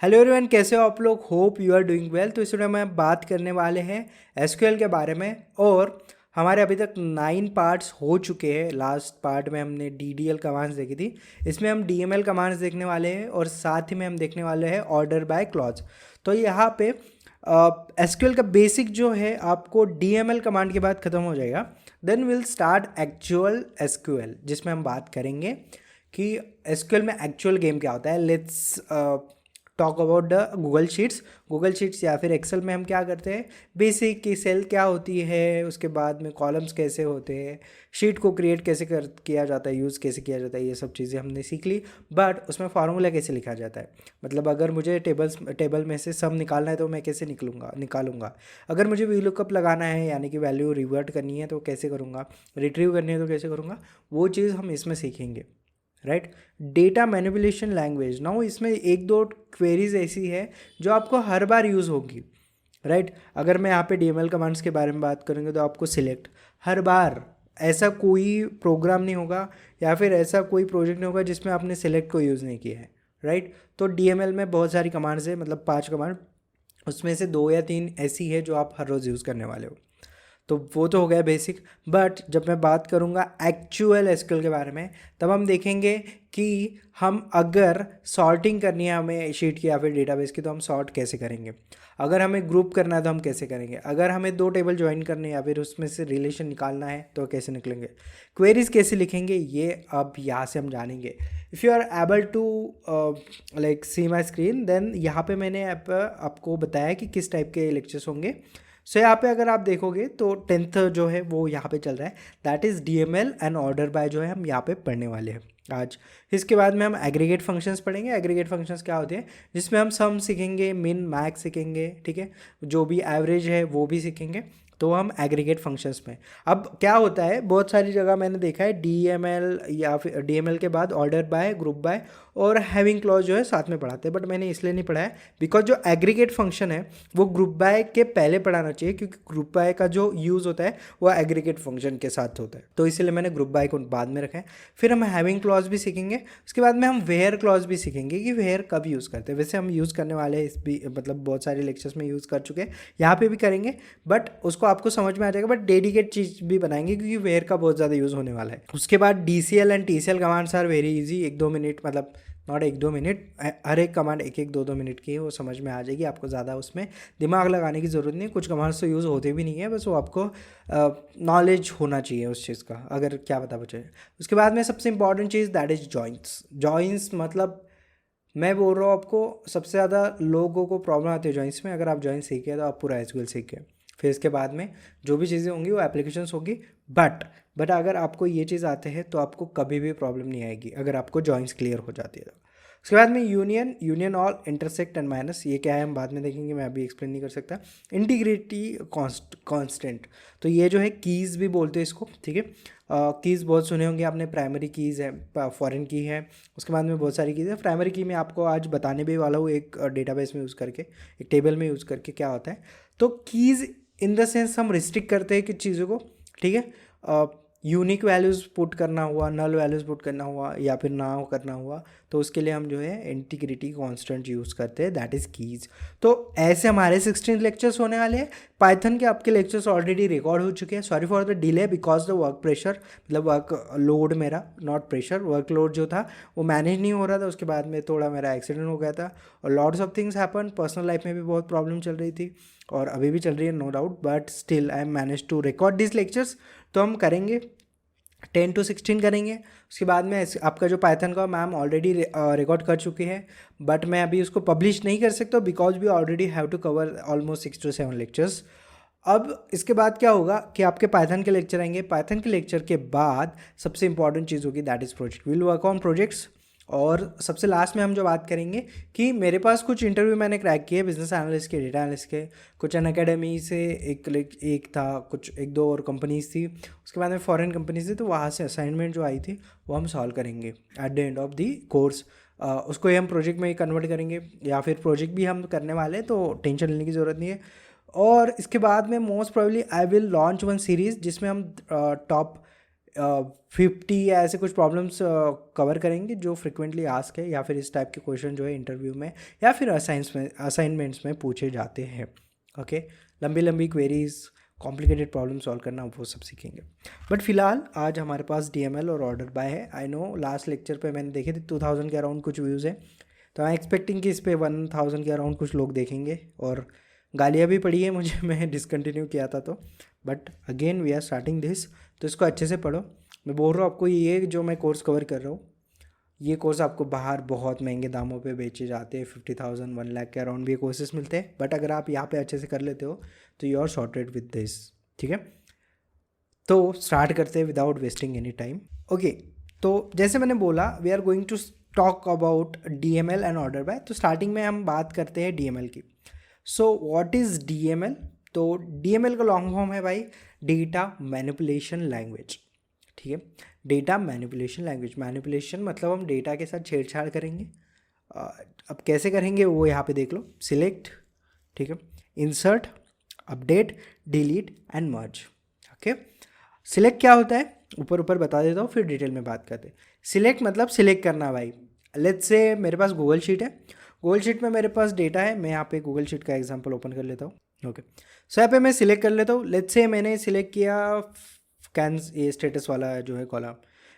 Hello everyone, कैसे हो आप लोग। Hope you are doing well. तो इस वीडियो में हम बात करने वाले हैं एसक्यूएल के बारे में। और हमारे अभी तक 9 पार्ट्स हो चुके हैं। लास्ट पार्ट में हमने डीडीएल कमांड्स देखी थी, इसमें हम डीएमएल कमांड्स देखने वाले हैं और साथ ही में हम देखने वाले हैं ऑर्डर बाय क्लॉज। तो यहाँ पे एसक्यूएल का बेसिक जो है आपको डीएमएल कमांड के बाद ख़त्म हो जाएगा। Then will start actual SQL, जिसमें हम बात करेंगे कि एसक्यूएल में एक्चुअल गेम क्या होता है। Let's talk about the Google sheets या फिर एक्सेल में हम क्या करते हैं, बेसिक की सेल क्या होती है, उसके बाद में कॉलम्स कैसे होते हैं, शीट को क्रिएट कैसे किया जाता है, यूज़ कैसे किया जाता है, ये सब चीज़ें हमने सीख ली। बट उसमें फार्मूला कैसे लिखा जाता है, मतलब अगर मुझे टेबल में से सम निकालना है तो मैं कैसे निकालूंगा। अगर मुझे वी लुकअप लगाना है यानी कि वैल्यू रिवर्ट करनी है तो कैसे करूँगा, रिट्रीव करनी है तो कैसे करूँगा, वो चीज़ हम इसमें सीखेंगे। Right. Data manipulation language, now इसमें एक दो क्वेरीज ऐसी है जो आपको हर बार यूज़ होगी। राइट। अगर मैं यहाँ पे डीएमएल कमांड्स के बारे में बात करूँगा तो आपको सिलेक्ट हर बार, ऐसा कोई प्रोग्राम नहीं होगा या फिर ऐसा कोई प्रोजेक्ट नहीं होगा जिसमें आपने सिलेक्ट को यूज़ नहीं किया है। राइट। तो डीएमएल में बहुत सारी कमांड्स है, मतलब 5 कमांड, उसमें से 2 या 3 ऐसी है जो आप हर रोज़ यूज़ करने वाले हो। तो वो तो हो गया बेसिक। बट जब मैं बात करूँगा एक्चुअल एसक्यूएल के बारे में, तब हम देखेंगे कि हम अगर सॉर्टिंग करनी है हमें शीट की या फिर डेटाबेस की, तो हम सॉर्ट कैसे करेंगे। अगर हमें ग्रुप करना है तो हम कैसे करेंगे। अगर हमें 2 टेबल ज्वाइन करने या फिर उसमें से रिलेशन निकालना है तो कैसे निकलेंगे। क्वेरीज कैसे लिखेंगे, ये अब यहाँ से हम जानेंगे। If you are able to like see my screen, then यहाँ पे मैंने आपको बताया कि किस टाइप के लेक्चर्स होंगे। सो यहाँ पे अगर आप देखोगे तो 10th जो है वो यहाँ पे चल रहा है, that is DML and order bye जो है हम यहाँ पे पढ़ने वाले हैं आज। इसके बाद में हम एग्रीगेट फंक्शंस पढ़ेंगे। एग्रीगेट फंक्शंस क्या होते हैं, जिसमें हम सम सीखेंगे, मिन मैक्स सीखेंगे, ठीक है, जो भी एवरेज है वो भी सीखेंगे। तो हम एग्रीगेट फंक्शंस में, अब क्या होता है, बहुत सारी जगह मैंने देखा है डीएमएल या फिर डीएमएल के बाद ऑर्डर बाय, ग्रुप बाय और हैविंग क्लॉज जो है साथ में पढ़ाते हैं। बट मैंने इसलिए नहीं पढ़ा है बिकॉज जो एग्रीगेट फंक्शन है वो ग्रुप बाय के पहले पढ़ाना चाहिए, क्योंकि ग्रुप बाय का जो यूज़ होता है वो एग्रीगेट फंक्शन के साथ होता है। तो इसलिए मैंने ग्रुप बाय को बाद में रखा है। फिर हम हैविंग क्लॉज भी सीखेंगे। उसके बाद में हम वेयर क्लॉज भी सीखेंगे कि वेयर कब यूज़ करते हैं। वैसे हम यूज़ करने वाले हैं, इस भी मतलब बहुत सारे लेक्चर्स में यूज़ कर चुके हैं, यहाँ पे भी करेंगे, बट उसको आपको समझ में आ जाएगा। बट डेडिकेट चीज़ भी बनाएंगे क्योंकि वेयर का बहुत ज़्यादा यूज़ होने वाला है। उसके बाद DCL and TCL commands are very easy. 1-2 minute, मतलब नॉट 1-2 मिनट, हर एक कमांड 1-2 मिनट की है, वो समझ में आ जाएगी। आपको ज़्यादा उसमें दिमाग लगाने की ज़रूरत नहीं है। कुछ कमांड्स तो यूज़ होते भी नहीं है, बस वो आपको नॉलेज होना चाहिए उस चीज़ का, अगर क्या पता बचे। उसके बाद में सबसे important cheese that is joints मतलब मैं बोल रहा हूँ आपको, सबसे ज़्यादा लोगों को प्रॉब्लम आती है जॉइंट्स में। अगर आप जॉइंट्स सीखे तो आप पूरा एसक्यूएल सीख गए। फिर इसके बाद में जो भी चीज़ें होंगी वो एप्लीकेशंस होगी। बट अगर आपको ये चीज़ आते हैं तो आपको कभी भी प्रॉब्लम नहीं आएगी अगर आपको जॉइंट्स क्लियर हो जाती है तो। उसके बाद में union all, intersect and minus, ये क्या है हम बाद में देखेंगे, मैं अभी एक्सप्लेन नहीं कर सकता। इंटीग्रिटी कांस्टेंट, तो ये जो है कीज़ भी बोलते हैं इसको, ठीक है। कीज़ बहुत सुने होंगे आपने, प्राइमरी कीज़ है, फॉरेन की है, उसके बाद में बहुत सारी कीज़ है। प्राइमरी की मैं आपको आज बताने भी वाला हूँ, एक डेटाबेस में यूज़ करके, एक टेबल में यूज़ करके क्या होता है। तो कीज़ इन द सेंस हम रिस्ट्रिक्ट करते हैं किस चीज़ों को, ठीक है। यूनिक वैल्यूज़ पुट करना हुआ, नल वैल्यूज़ पुट करना हुआ या फिर ना करना हुआ, तो उसके लिए हम जो है इंटीग्रिटी कांस्टेंट यूज़ करते हैं, दैट इज़ कीज़। तो ऐसे हमारे 16 लेक्चर्स होने वाले हैं। पाइथन के आपके लेक्चर्स ऑलरेडी रिकॉर्ड हो चुके हैं। Sorry for the delay because the work pressure, मतलब वर्क लोड मेरा, नॉट प्रेशर, वर्क लोड जो था वो मैनेज नहीं हो रहा था। उसके बाद में थोड़ा मेरा एक्सीडेंट हो गया था और lots of things happen. Personal life में भी बहुत प्रॉब्लम चल रही थी और अभी भी चल रही है, no doubt, but still I manage to record this lectures. तो हम करेंगे 10 to 16 करेंगे। उसके बाद में आपका जो पाइथन का मैम ऑलरेडी रिकॉर्ड कर चुके हैं, बट मैं अभी उसको पब्लिश नहीं कर सकता because we already have to cover almost 6 to 7 lectures. अब इसके बाद क्या होगा कि आपके पाइथन के लेक्चर आएंगे। पाइथन के लेक्चर के बाद सबसे इंपॉर्टेंट चीज़ होगी, that is project. Will work on projects. और सबसे लास्ट में हम जो बात करेंगे कि मेरे पास कुछ इंटरव्यू मैंने क्रैक किए, बिजनेस एनालिस्ट के, डेटा एनालिस्ट के, कुछ अनअकैडमी से एक था, कुछ 1-2 और कंपनीज थी, उसके बाद में फॉरेन कंपनीज थी। तो वहाँ से असाइनमेंट जो आई थी वो हम सॉल्व करेंगे at the end of the course. उसको ही हम प्रोजेक्ट में ही कन्वर्ट करेंगे, या फिर प्रोजेक्ट भी हम करने वाले हैं, तो टेंशन लेने की ज़रूरत नहीं है। और इसके बाद में most probably I will launch one series जिसमें हम टॉप 50 या ऐसे कुछ प्रॉब्लम्स कवर करेंगे जो फ्रिक्वेंटली आस्क है, या फिर इस टाइप के क्वेश्चन जो है इंटरव्यू में या फिर असाइनमेंट्स में पूछे जाते हैं। ओके, लंबी लंबी क्वेरीज, कॉम्प्लिकेटेड प्रॉब्लम सॉल्व करना, वो सब सीखेंगे। बट फिलहाल आज हमारे पास DML और ऑर्डर बाय है। आई नो लास्ट लेक्चर पे मैंने देखे थे 2000 के अराउंड कुछ व्यूज़ है, तो आई एक्सपेक्टिंग कि इस पे 1000 के अराउंड कुछ लोग देखेंगे, और गालियाँ भी पड़ी है मुझे मैं डिसकंटिन्यू किया था तो। But again we are starting this, तो इसको अच्छे से पढ़ो। मैं बोल रहा हूँ आपको, ये जो मैं कोर्स कवर कर रहा हूँ, ये कोर्स आपको बाहर बहुत महंगे दामों पे बेचे जाते हैं, 50,000 1 लाख के अराउंड भी ये कोर्सेज मिलते हैं। बट अगर आप यहाँ पे अच्छे से कर लेते हो तो you are sorted with this. ठीक है, तो स्टार्ट करते हैं without wasting any time. Okay, तो जैसे मैंने बोला we are going to talk about DML and order by. तो स्टार्टिंग में हम बात करते हैं DML की। So what is DML? तो DML का लॉन्ग फॉर्म है भाई डेटा मैनिपुलेशन लैंग्वेज। ठीक है, डेटा मैनिपुलेशन लैंग्वेज। मैनिपुलेशन मतलब हम डेटा के साथ छेड़छाड़ करेंगे। अब कैसे करेंगे वो यहाँ पे देख लो। सिलेक्ट, ठीक है, insert, update, delete and merge. Okay, select क्या होता है ऊपर ऊपर बता देता हूँ, फिर डिटेल में बात करते हैं। सिलेक्ट मतलब सिलेक्ट करना भाई। लेट्स से मेरे पास गूगल शीट है, गूगल शीट में मेरे पास डेटा है। मैं यहाँ पे गूगल शीट का एग्जांपल ओपन कर लेता हूँ। ओके, सो यहाँ पे मैं सिलेक्ट कर लेता हूँ। लेट्स से मैंने सिलेक्ट किया ये स्टेटस वाला जो है कॉलम,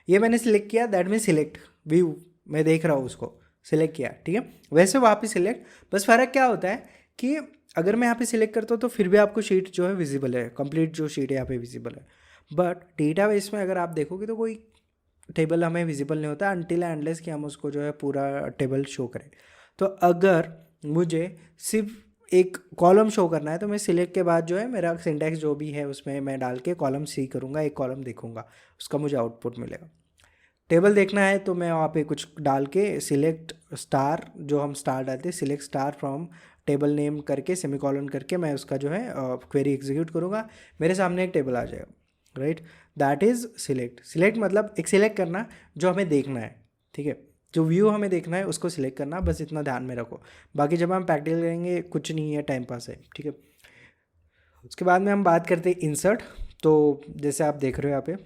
ये मैंने सिलेक्ट किया, दैट मीन सिलेक्ट व्यू, मैं देख रहा हूँ उसको, सिलेक्ट किया। ठीक है, वैसे वहाँ पे सिलेक्ट, बस फ़र्क क्या होता है कि अगर मैं यहाँ पे सिलेक्ट करता हूँ तो फिर भी आपको शीट जो है विजिबल है, कंप्लीट जो शीट है यहाँ पे विजिबल है। बट डेटाबेस में अगर आप देखोगे तो कोई टेबल हमें विजिबल नहीं होता अनटिल एंड अनलेस कि हम उसको जो है पूरा टेबल शो करें। तो अगर मुझे सिर्फ एक कॉलम शो करना है तो मैं सिलेक्ट के बाद जो है मेरा सिंटैक्स जो भी है उसमें मैं डाल के कॉलम सी करूँगा, एक कॉलम देखूँगा, उसका मुझे आउटपुट मिलेगा। टेबल देखना है तो मैं वहाँ पे कुछ डाल के सिलेक्ट स्टार, जो हम स्टार डालते हैं, select star from table name करके सेमीकॉलन करके मैं उसका जो है क्वेरी एग्जीक्यूट करूँगा, मेरे सामने एक टेबल आ जाएगा। Right, that is select. Select मतलब एक सिलेक्ट करना जो हमें देखना है। ठीक है, जो व्यू हमें देखना है उसको सिलेक्ट करना, बस इतना ध्यान में रखो। बाकी जब हम प्रैक्टिकल करेंगे कुछ नहीं है, टाइम पास है। ठीक है, उसके बाद में हम बात करते हैं इंसर्ट। तो जैसे आप देख रहे हो यहाँ पे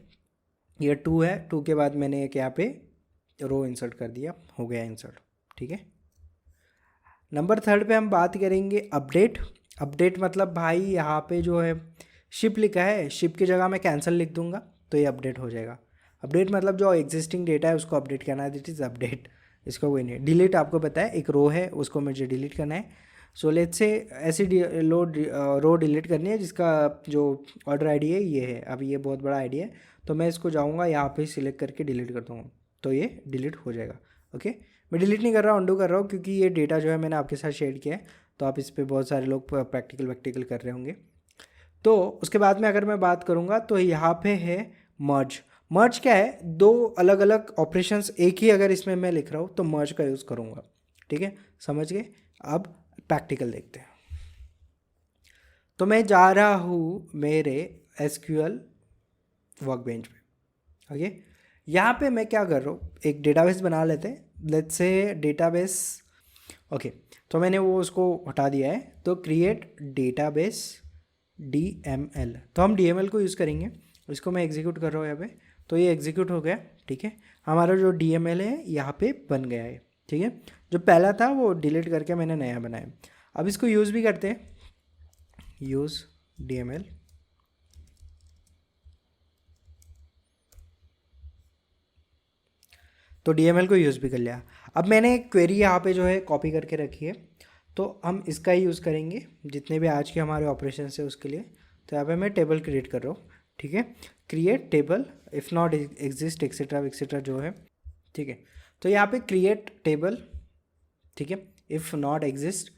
ये 2 है, 2 के बाद मैंने एक यहाँ पे रो इंसर्ट कर दिया, हो गया इंसर्ट। ठीक है, नंबर 3 पे हम बात करेंगे अपडेट। अपडेट मतलब भाई यहाँ पे जो है शिप लिखा है, शिप की जगह मैं कैंसिल लिख दूंगा तो ये अपडेट हो जाएगा। अपडेट मतलब जो एग्जिस्टिंग डेटा है उसको अपडेट करना है, दिट इज़ अपडेट। इसको कोई नहीं। डिलीट आपको पता है, एक रो है उसको मुझे डिलीट करना है। सो लेट्स से ऐसी रो डिलीट करनी है जिसका जो ऑर्डर आईडी है ये है। अब ये बहुत बड़ा आईडी है तो मैं इसको जाऊँगा यहाँ पे सिलेक्ट करके डिलीट कर दूँगा तो ये डिलीट हो जाएगा। ओके, मैं डिलीट नहीं कर रहा हूँ, अंडू कर रहा हूँ, क्योंकि ये डेटा जो है मैंने आपके साथ शेयर किया है तो आप इस पर बहुत सारे लोग प्रैक्टिकल कर रहे होंगे। तो उसके बाद में अगर मैं बात करूँगा तो यहाँ पे है मर्ज। मर्ज क्या है, दो अलग अलग ऑपरेशंस एक ही अगर इसमें मैं लिख रहा हूँ तो मर्ज का यूज़ करूँगा। ठीक है, समझ गए। अब प्रैक्टिकल देखते हैं। तो मैं जा रहा हूँ मेरे SQL वर्कबेंच पे। ओके, यहाँ पे मैं क्या कर रहा हूँ, एक डेटाबेस बना लेते हैं। लेट्स से डेटाबेस, ओके, तो मैंने वो उसको हटा दिया है। तो क्रिएट डेटाबेस DML, तो हम DML को यूज़ करेंगे। इसको मैं एग्जीक्यूट कर रहा हूँ यहाँ पे, तो ये एग्जीक्यूट हो गया। ठीक है, हमारा जो DML है यहाँ पे बन गया है। ठीक है, जो पहला था वो डिलीट करके मैंने नया बनाया। अब इसको यूज़ भी करते हैं, यूज़ DML। तो DML को यूज़ भी कर लिया। अब मैंने एक क्वेरी यहाँ पे जो है कॉपी करके रखी है, तो हम इसका ही यूज़ करेंगे जितने भी आज के हमारे ऑपरेशन है उसके लिए। तो यहाँ पे मैं टेबल क्रिएट कर रहा हूँ। ठीक है, create table if not exist etcetera जो है। ठीक है, तो यहाँ पे क्रिएट टेबल। ठीक है, इफ़ नॉट एग्जिस्ट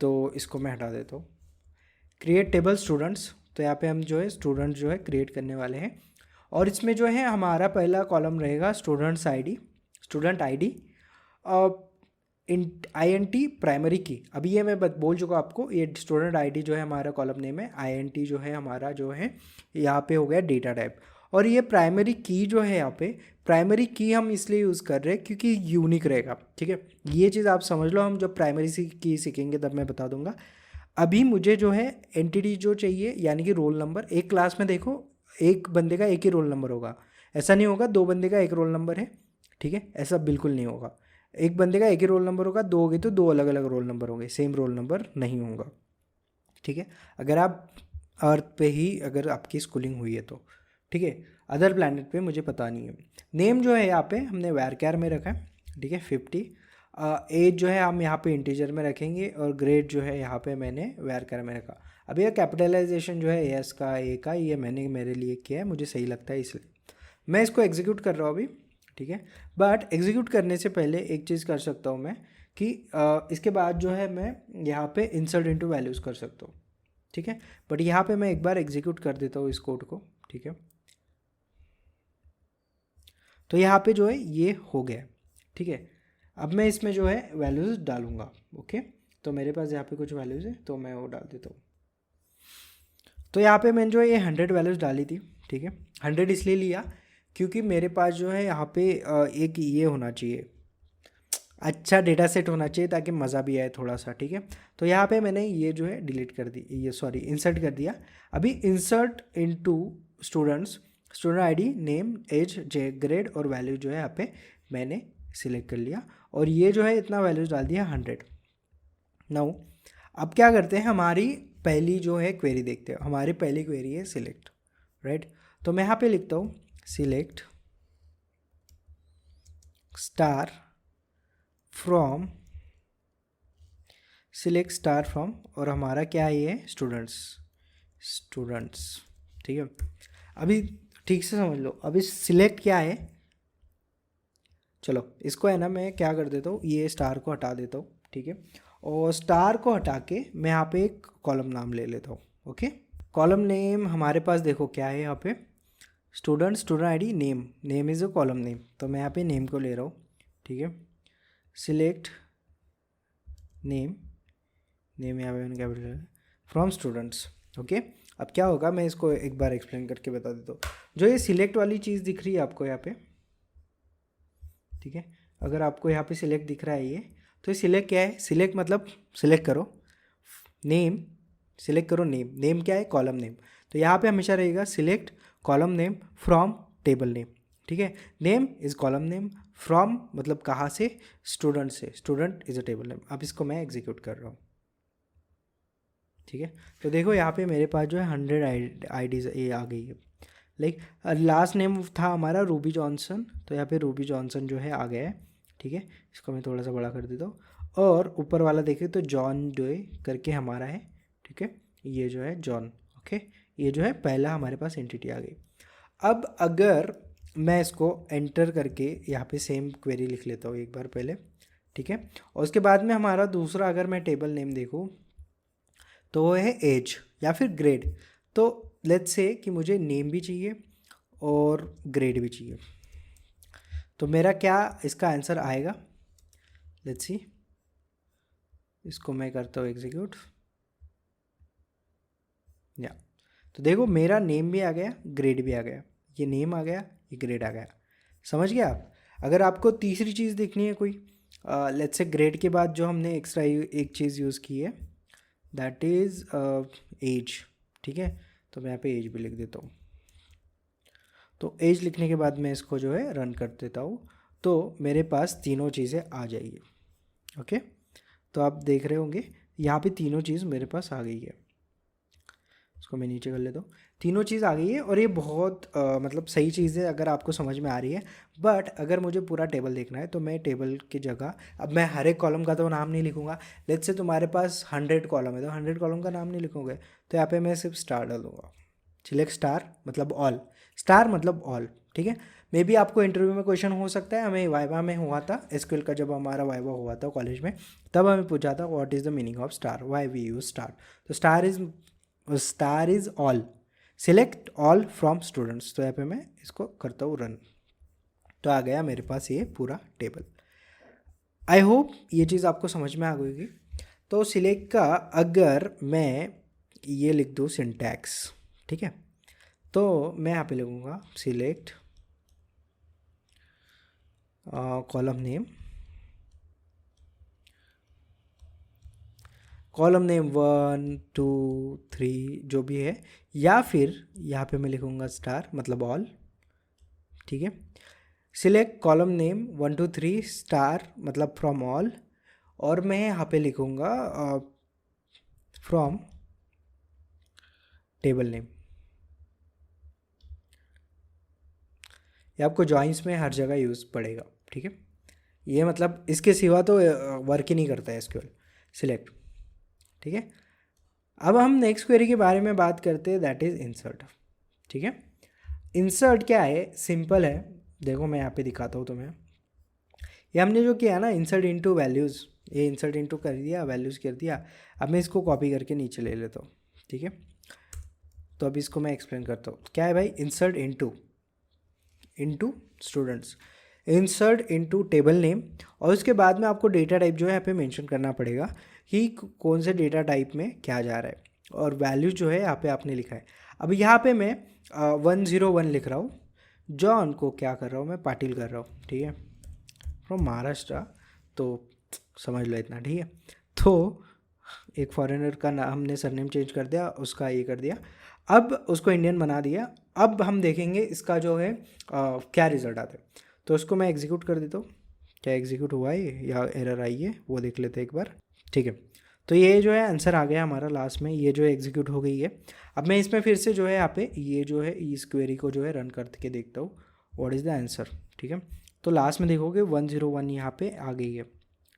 तो इसको मैं हटा देता हूँ। क्रिएट टेबल स्टूडेंट्स, तो यहाँ पे हम जो है स्टूडेंट जो है क्रिएट करने वाले हैं, और इसमें जो है हमारा पहला कॉलम रहेगा स्टूडेंट आईडी INT प्राइमरी की। अभी ये मैं बोल चुका आपको, ये स्टूडेंट आईडी जो है हमारा कॉलम नेम है, INT जो है हमारा जो है यहाँ पे हो गया डेटा टाइप। और ये प्राइमरी की जो है यहाँ पे, प्राइमरी की हम इसलिए यूज़ कर रहे हैं क्योंकि यूनिक रहेगा। ठीक है, ये चीज़ आप समझ लो, हम जब प्राइमरी की सीखेंगे तब मैं बता दूंगा। अभी मुझे जो है एंटिटी जो चाहिए, यानी कि रोल नंबर, एक क्लास में देखो एक बंदे का एक ही रोल नंबर होगा, ऐसा नहीं होगा 2 बंदे का एक रोल नंबर है, ठीक है, ऐसा बिल्कुल नहीं होगा। एक बंदे का एक ही रोल नंबर होगा, 2 होगे तो 2 अलग अलग रोल नंबर होंगे, सेम रोल नंबर नहीं होगा, ठीक है। अगर आप अर्थ पे ही अगर आपकी स्कूलिंग हुई है तो, ठीक है। अदर प्लैनेट पे मुझे पता नहीं है। नेम जो है यहाँ पे हमने वैरक्यार में रखा है, ठीक है, 50। एज जो है हम यहाँ पे इंटीजर में रखेंगे, और ग्रेड जो है यहाँ पे मैंने वैरक्यार में रखा। अब ये कैपिटलाइजेशन जो है एस का ए का, ये मैंने मेरे लिए किया है, मुझे सही लगता है इसलिए मैं इसको एग्जीक्यूट कर रहा हूँ अभी, ठीक है। बट एग्जीक्यूट करने से पहले एक चीज़ कर सकता हूँ मैं कि इसके बाद जो है मैं यहाँ पे इंसर्ट इनटू वैल्यूज़ कर सकता हूँ, ठीक है। बट यहाँ पे मैं एक बार एग्जीक्यूट कर देता हूँ इस कोड को, ठीक है। तो यहाँ पे जो है ये हो गया, ठीक है। अब मैं इसमें जो है वैल्यूज़ डालूँगा, ओके। तो मेरे पास यहाँ पे कुछ वैल्यूज़ है तो मैं वो डाल देता हूँ। तो यहाँ पे मैंने जो है ये 100 वैल्यूज़ डाली थी, ठीक है। 100 इसलिए लिया क्योंकि मेरे पास जो है यहाँ पे एक ये होना चाहिए, अच्छा डेटा सेट होना चाहिए ताकि मज़ा भी आए थोड़ा सा, ठीक है। तो यहाँ पे मैंने ये जो है डिलीट कर दी, ये सॉरी इंसर्ट कर दिया। अभी insert into students, student ID, name, age, J, grade और वैल्यू जो है यहाँ पे मैंने सिलेक्ट कर लिया, और ये जो है इतना वैल्यूज डाल दिया 100। नाउ अब क्या करते हैं, हमारी पहली जो है क्वेरी देखते हैं। हमारी पहली क्वेरी है सिलेक्ट, राइट। तो मैं यहाँ पे लिखता हूँ select star from, select star from, और हमारा क्या है ये स्टूडेंट्स, ठीक है। अभी ठीक से समझ लो, अभी सिलेक्ट क्या है, चलो इसको है ना मैं क्या कर देता हूँ, ये स्टार को हटा देता हूँ, ठीक है। और स्टार को हटा के मैं यहाँ पे एक कॉलम नाम ले लेता हूँ, ओके। कॉलम नेम हमारे पास देखो क्या है यहाँ पे, student ID, name is a column name, तो मैं यहाँ पे नेम को ले रहा हूँ, ठीक है। सिलेक्ट नेम यहाँ पे मैंने कैपिटल फ्रॉम स्टूडेंट्स, ओके। अब क्या होगा मैं इसको एक बार एक्सप्लेन करके बता देता हूँ। जो ये सिलेक्ट वाली चीज़ दिख रही है आपको यहाँ पे, ठीक है, अगर आपको यहाँ पे सिलेक्ट दिख रहा है ये, तो ये सिलेक्ट क्या है, सिलेक्ट मतलब सिलेक्ट करो, नेम सिलेक्ट करो, नेम क्या है, कॉलम नेम। तो यहाँ पे हमेशा रहेगा select column name from table name, ठीक है। Name is column name, from मतलब कहाँ से, स्टूडेंट से, student is a table name. अब इसको मैं एग्जीक्यूट कर रहा हूँ, ठीक है। तो देखो यहाँ पे मेरे पास जो है 100 आईडीज़ ये आ गई है। लाइक लास्ट नेम था हमारा रूबी जॉनसन, तो यहाँ पे रूबी जॉनसन जो है आ गया है, ठीक है। इसको मैं थोड़ा सा बड़ा कर देता हूँ, और ऊपर वाला देखें तो जॉन डोए करके हमारा है, ठीक है। ये जो है जॉन, ओके, ये जो है पहला हमारे पास एंटिटी आ गई। अब अगर मैं इसको एंटर करके यहाँ पे सेम क्वेरी लिख लेता हूँ एक बार पहले, ठीक है। और उसके बाद में हमारा दूसरा अगर मैं टेबल नेम देखूँ तो वो है एज या फिर ग्रेड। तो लेट्स से कि मुझे नेम भी चाहिए और ग्रेड भी चाहिए, तो मेरा क्या इसका आंसर आएगा, लेट्स सी। इसको मैं करता हूँ एग्जीक्यूट, या तो देखो मेरा नेम भी आ गया, ग्रेड भी आ गया, ये नेम आ गया, ये ग्रेड आ गया। समझ गया आप। अगर आपको तीसरी चीज़ देखनी है कोई, लेट्स से ग्रेड के बाद जो हमने एक्स्ट्रा एक चीज़ यूज़ की है, दैट इज़ एज, ठीक है। तो मैं यहाँ पे एज भी लिख देता हूँ। तो एज लिखने के बाद मैं इसको जो है रन कर देता हूँ, तो मेरे पास तीनों चीज़ें आ जाएगी, ओके। तो आप देख रहे होंगे यहाँ पे तीनों चीज़ मेरे पास आ गई है। इसको मैं नीचे कर लेता हूँ, तीनों चीज़ आ गई है, और ये बहुत मतलब सही चीज़ है अगर आपको समझ में आ रही है। बट अगर मुझे पूरा टेबल देखना है तो मैं टेबल की जगह, अब मैं हर एक कॉलम का तो नाम नहीं लिखूंगा। लेट्स से तुम्हारे पास 100 कॉलम है तो 100 कॉलम का नाम नहीं लिखोगे, तो यहाँ पे मैं सिर्फ स्टार डाल दूँगा। सिलेक्ट स्टार मतलब ऑल, स्टार मतलब ऑल, ठीक है। मे बी आपको इंटरव्यू में क्वेश्चन हो सकता है, हमें वाइवा में हुआ था एसक्यूएल का, जब हमारा वाइवा हुआ था कॉलेज में, तब हमें पूछा था what is the meaning of star, why we use star. तो star is all, select all from students. तो यहाँ पे मैं इसको करता हूँ रन, तो आ गया मेरे पास ये पूरा टेबल। आई होप ये चीज़ आपको समझ में आ गई होगी। तो सिलेक्ट का अगर मैं ये लिख दूँ सिंटैक्स, ठीक है, तो मैं यहाँ पे लिखूँगा select column name, column name 1 2 3 जो भी है, या फिर यहाँ पे मैं लिखूँगा स्टार मतलब ऑल, ठीक है। सिलेक्ट कॉलम नेम 1 2 3 स्टार मतलब फ्रॉम ऑल, और मैं यहाँ पे लिखूँगा फ्रॉम टेबल नेम। ये आपको जॉइंस में हर जगह यूज़ पड़ेगा, ठीक है। ये मतलब इसके सिवा तो वर्क ही नहीं करता है एसक्यूएल। सिलेक्ट, ठीक है। अब हम नेक्स्ट क्वेरी के बारे में बात करते हैं, दैट इज़ इंसर्ट, ठीक है। इंसर्ट क्या है, सिंपल है। देखो मैं यहाँ पे दिखाता हूँ तुम्हें। ये हमने जो किया ना, इंसर्ट इनटू वैल्यूज़, ये इंसर्ट इनटू कर दिया, वैल्यूज़ कर दिया। अब मैं इसको कॉपी करके नीचे ले लेता हूँ, ठीक है। तो अब इसको मैं एक्सप्लेन करता हूँ। क्या है भाई, insert into students, insert into table name, और उसके बाद में आपको डेटा टाइप जो है यहाँ पे मेंशन करना पड़ेगा कि कौन से डेटा टाइप में क्या जा रहा है, और वैल्यू जो है यहाँ पे आपने लिखा है। अब यहाँ पे मैं 101 लिख रहा हूँ। जॉन को क्या कर रहा हूँ मैं, पाटिल कर रहा हूँ, ठीक है, फ्रॉम महाराष्ट्र, तो समझ लो इतना, ठीक है। तो एक फॉरेनर का नाम हमने सरनेम चेंज कर दिया, उसका ये कर दिया, अब उसको इंडियन बना दिया। अब हम देखेंगे इसका जो है क्या रिज़ल्ट आता है। तो उसको मैं एग्जीक्यूट कर देता हूँ। क्या एग्जीक्यूट हुआ है या एरर आई है वो देख लेते हैं एक बार, ठीक है। तो ये जो है आंसर आ गया हमारा लास्ट में, ये जो है एग्जीक्यूट हो गई है। अब मैं इसमें फिर से जो है यहाँ पे ये जो है इस क्वेरी को जो है रन करके देखता हूँ, व्हाट इज़ द आंसर, ठीक है। तो लास्ट में देखोगे 101 यहाँ पे आ गई है,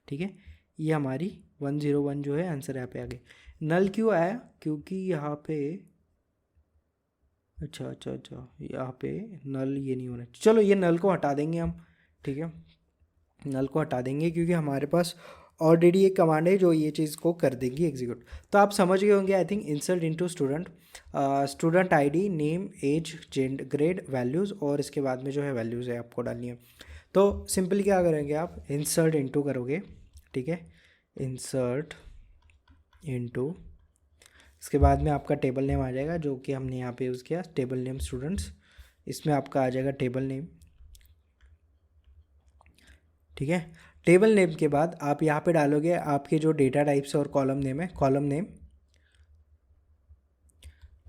ठीक है। ये हमारी 101 जो है आंसर यहाँ पे आ गई। नल क्यों आया, क्योंकि यहाँ पे अच्छा यहाँ पे नल ये नहीं होना, चलो ये नल को हटा देंगे हम, ठीक है। नल को हटा देंगे क्योंकि हमारे पास ऑलरेडी एक कमांड है जो ये चीज़ को कर देंगी एग्जीक्यूट। तो आप समझ गए होंगे I think. Insert into student, student ID, name, age, gender, grade, values, और इसके बाद में जो है वैल्यूज़ है आपको डालनी है। तो सिंपली क्या करेंगे आप, इंसर्ट इनटू करोगे, ठीक है। इंसर्ट इनटू, इसके बाद में आपका टेबल नेम आ जाएगा जो कि हमने यहाँ पे यूज़ किया, टेबल नेम स्टूडेंट्स। इसमें आपका आ जाएगा टेबल नेम, ठीक है। टेबल नेम के बाद आप यहाँ पे डालोगे आपके जो डेटा टाइप्स और कॉलम नेम है, कॉलम नेम,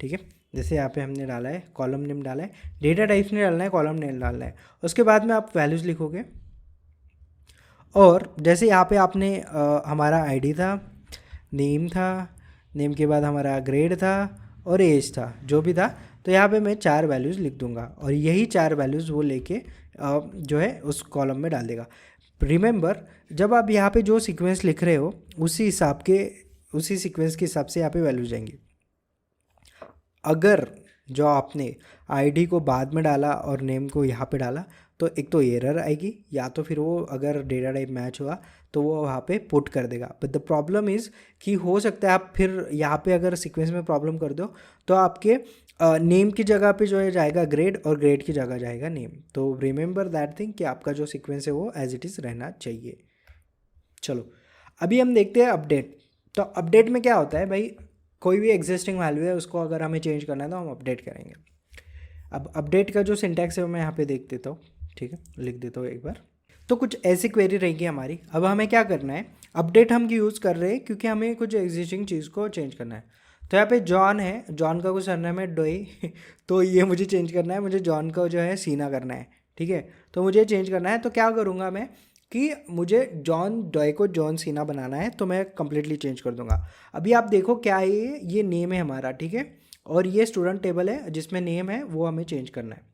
ठीक है। जैसे यहाँ पे हमने डाला है कॉलम नेम डाला है, डेटा टाइप्स ने डालना है, कॉलम नेम डालना है। उसके बाद में आप वैल्यूज़ लिखोगे, और जैसे यहाँ पे आपने हमारा आईडी था, नेम था, नेम के बाद हमारा ग्रेड था और एज था, जो भी था। तो यहाँ पे मैं 4 वैल्यूज़ लिख दूंगा, और यही 4 वैल्यूज़ वो लेके जो है उस कॉलम में डाल देगा। रिमेंबर, जब आप यहाँ पे जो सीक्वेंस लिख रहे हो उसी सीक्वेंस के हिसाब से यहाँ पे वैल्यू जाएंगी। अगर जो आपने आईडी को बाद में डाला और नेम को यहाँ पे डाला तो एक तो एरर आएगी, या तो फिर वो अगर डेटा टाइप मैच हुआ तो वो वहाँ पे पुट कर देगा। बट द प्रॉब्लम इज़ कि हो सकता है आप फिर यहाँ पे अगर सीक्वेंस में प्रॉब्लम कर दो तो आपके नेम की जगह पे जो है जाएगा ग्रेड, और ग्रेड की जगह जाएगा नेम। तो रिमेंबर दैट थिंग कि आपका जो सीक्वेंस है वो एज इट इज़ रहना चाहिए। चलो अभी हम देखते हैं अपडेट। तो अपडेट में क्या होता है भाई, कोई भी एग्जिस्टिंग वैल्यू है उसको अगर हमें चेंज करना है तो हम अपडेट करेंगे। अब अपडेट का जो सिंटैक्स है वो मैं यहाँ पे देख देता हूँ, ठीक है, लिख देता हूँ एक बार। तो कुछ ऐसी क्वेरी रहेगी हमारी। अब हमें क्या करना है, अपडेट हम यूज़ कर रहे हैं क्योंकि हमें कुछ एग्जिस्टिंग चीज़ को चेंज करना है। तो यहाँ पे जॉन है, जॉन का कुछ सरनेम है डोई तो ये मुझे चेंज करना है, मुझे जॉन का जो है सीना करना है, ठीक है। तो मुझे चेंज करना है, तो क्या करूँगा मैं कि मुझे जॉन डॉय को जॉन सीना बनाना है, तो मैं कम्प्लीटली चेंज कर दूंगा। अभी आप देखो क्या है, ये नेम है हमारा, ठीक है, और ये स्टूडेंट टेबल है जिसमें नेम है वो हमें चेंज करना है।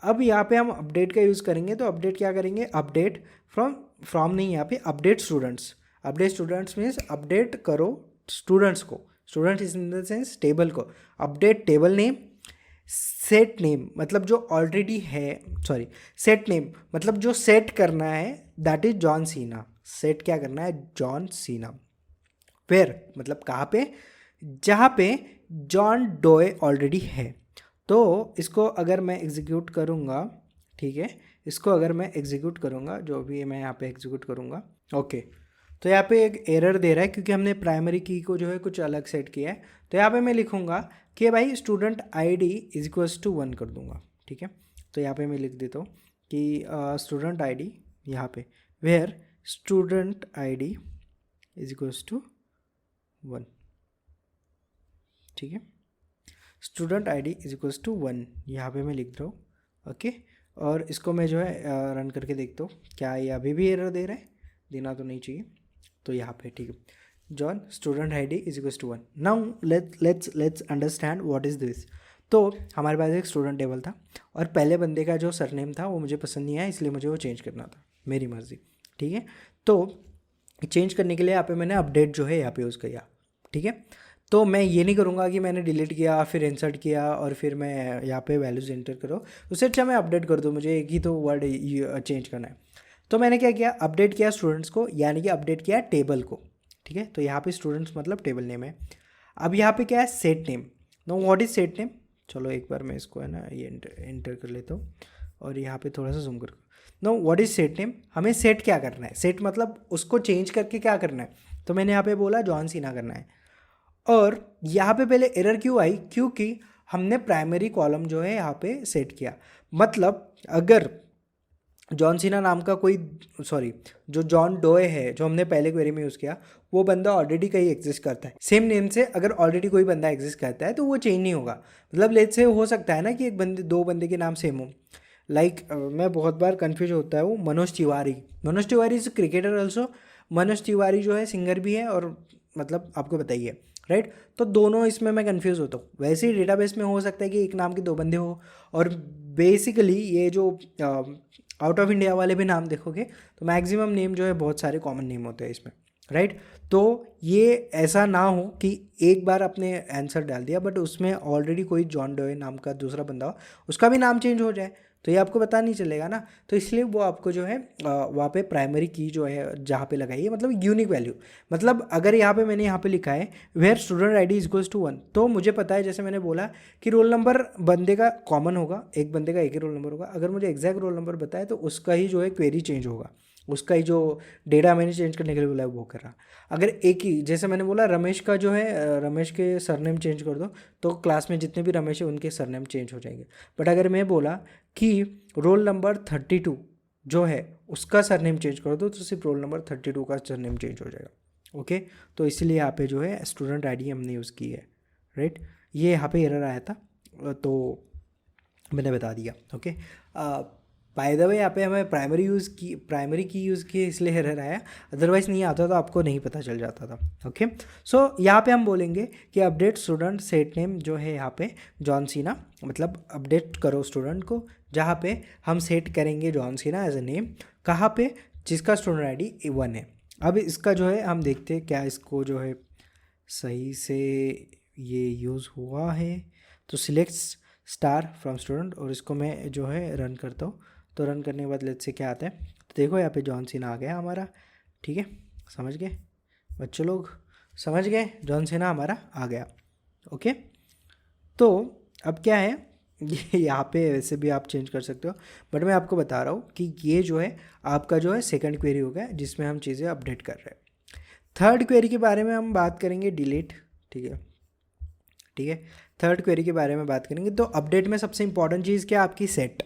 अब यहाँ पे हम अपडेट का यूज़ करेंगे, तो अपडेट क्या करेंगे, अपडेट फ्रॉम नहीं, यहाँ पे अपडेट स्टूडेंट्स मीन्स अपडेट करो स्टूडेंट्स को, students is in the sense table को। Update table name, set name मतलब जो ऑलरेडी है, सॉरी सेट नेम मतलब जो सेट करना है, that is John Cena. Set क्या करना है, जॉन सीना। वेयर मतलब कहाँ पे, जहाँ पे जॉन डोए ऑलरेडी है। तो इसको अगर मैं एग्जीक्यूट करूँगा, ठीक है, इसको अगर मैं एग्जीक्यूट करूँगा, जो भी मैं यहाँ पे एग्जीक्यूट करूँगा, ओके, तो यहाँ पे एक एरर दे रहा है क्योंकि हमने प्राइमरी की को जो है कुछ अलग सेट किया है। तो यहाँ पे मैं लिखूँगा कि भाई student ID is equals to 1 कर दूँगा, ठीक है। तो यहाँ पे मैं लिख देता हूँ कि स्टूडेंट आईडी यहाँ पे, where student ID is equals to 1, ठीक है। Student ID is equals to 1 यहाँ पे मैं लिख रहा हूँ, ओके। और इसको मैं जो है रन करके देखता हूँ क्या ये अभी भी एरर दे रहा है, देना तो नहीं चाहिए। तो यहाँ पे ठीक है, John student I D is equals to 1। Now let's understand what is this. तो हमारे पास एक स्टूडेंट टेबल था और पहले बंदे का जो सरनेम था वो मुझे पसंद नहीं आया, इसलिए मुझे वो चेंज करना था, मेरी मर्ज़ी। ठीक है, तो चेंज करने के लिए यहाँ पे मैंने अपडेट जो है यहाँ पे यूज़ किया। ठीक है, तो मैं ये नहीं करूँगा कि मैंने डिलीट किया फिर इंसर्ट किया और फिर मैं यहाँ पे वैल्यूज़ एंटर करो, उससे अच्छा मैं अपडेट कर दूँ, मुझे एक ही तो वर्ड चेंज करना है। तो मैंने क्या किया, अपडेट किया स्टूडेंट्स को, यानी कि अपडेट किया टेबल को। ठीक है, तो यहाँ पे स्टूडेंट्स मतलब टेबल नेम है। अब यहाँ पे क्या है, set name. Know what is set name, चलो एक बार मैं इसको है ना ये एंटर कर लेता हूँ और यहाँ पे थोड़ा सा जूम कर। Know what is set name, हमें सेट क्या करना है, सेट मतलब उसको चेंज करके क्या करना है। तो मैंने यहाँ पे बोला जॉन सीना करना है। और यहाँ पे पहले एरर क्यों आई, क्योंकि हमने प्राइमरी कॉलम जो है यहाँ पे सेट किया। मतलब अगर जॉन सीना नाम का कोई, सॉरी जो जॉन डोए है जो हमने पहले क्वेरी में यूज़ किया, वो बंदा ऑलरेडी कहीं एग्जिस्ट करता है सेम नेम से। अगर ऑलरेडी कोई बंदा एग्जिस्ट करता है तो वो चेंज नहीं होगा। मतलब लेट से हो सकता है ना कि एक बंदे दो बंदे के नाम सेम हो। मैं बहुत बार कन्फ्यूज होता हूँ, Manoj Tiwari is cricketer also. Manoj Tiwari जो है सिंगर भी है और मतलब आपको बताइए, राइट। तो दोनों इसमें मैं कंफ्यूज होता हूँ। वैसे ही डेटाबेस में हो सकता है कि एक नाम के दो बंदे हो। और बेसिकली ये जो आउट ऑफ इंडिया वाले भी नाम देखोगे तो मैक्सिमम नेम जो है बहुत सारे कॉमन नेम होते हैं इसमें, राइट। तो ये ऐसा ना हो कि एक बार आपने आंसर डाल दिया बट उसमें ऑलरेडी कोई जॉन डोए नाम का दूसरा बंदा हो, उसका भी नाम चेंज हो जाए, तो ये आपको पता नहीं चलेगा ना। तो इसलिए वो आपको जो है वहाँ पे प्राइमरी की जो है जहाँ पे लगाई है, मतलब यूनिक वैल्यू। मतलब अगर यहाँ पे मैंने यहाँ पे लिखा है where student I D is equals to 1, तो मुझे पता है, जैसे मैंने बोला कि रोल नंबर बंदे का कॉमन होगा, एक बंदे का एक ही रोल नंबर होगा। अगर मुझे एग्जैक्ट रोल नंबर बताए तो उसका ही जो है क्वेरी चेंज होगा, उसका ही जो डेटा मैंने चेंज करने के लिए बोला है वो कर रहा। अगर एक ही, जैसे मैंने बोला रमेश का जो है रमेश के सरनेम चेंज कर दो, तो क्लास में जितने भी रमेश है उनके सरनेम चेंज हो जाएंगे। बट अगर मैं बोला कि रोल नंबर 32 जो है उसका सरनेम चेंज कर दो, तो सिर्फ रोल नंबर 32 का सरनेम चेंज हो जाएगा। ओके, तो इसलिए यहाँ पे जो है स्टूडेंट आईडी हमने यूज़ की है, राइट। ये यहाँ पे एरर आया था तो मैंने बता दिया। ओके, बाय द वे यहाँ पे हमें प्राइमरी की यूज़ की इसलिए एरर आया, अदरवाइज़ नहीं आता तो आपको नहीं पता चल जाता था। ओके, सो यहाँ पे हम बोलेंगे कि अपडेट स्टूडेंट सेट नेम जो है यहाँ पे जॉन सीना, मतलब अपडेट करो स्टूडेंट को, जहाँ पे हम सेट करेंगे John Cena as a name, कहाँ पे, जिसका स्टूडेंट आई डी 1 है। अब इसका जो है हम देखते हैं क्या इसको जो है सही से ये यूज़ हुआ है। तो सिलेक्ट स्टार फ्रॉम स्टूडेंट, और इसको मैं जो है रन करता हूँ। तो रन करने के बाद लेट्स से क्या आता है, तो देखो यहाँ पे जॉन सीना आ गया हमारा। ठीक है, समझ गए बच्चों लोग, समझ गए, जॉन सीना हमारा आ गया। ओके, तो अब क्या है, ये यहाँ पे वैसे भी आप चेंज कर सकते हो, बट मैं आपको बता रहा हूँ कि ये जो है आपका जो है सेकंड क्वेरी हो गया जिसमें हम चीज़ें अपडेट कर रहे हैं। थर्ड क्वेरी के बारे में हम बात करेंगे, डिलीट। ठीक है, ठीक है, थर्ड क्वेरी के बारे में बात करेंगे। तो अपडेट में सबसे इंपॉर्टेंट चीज़ क्या, आपकी सेट।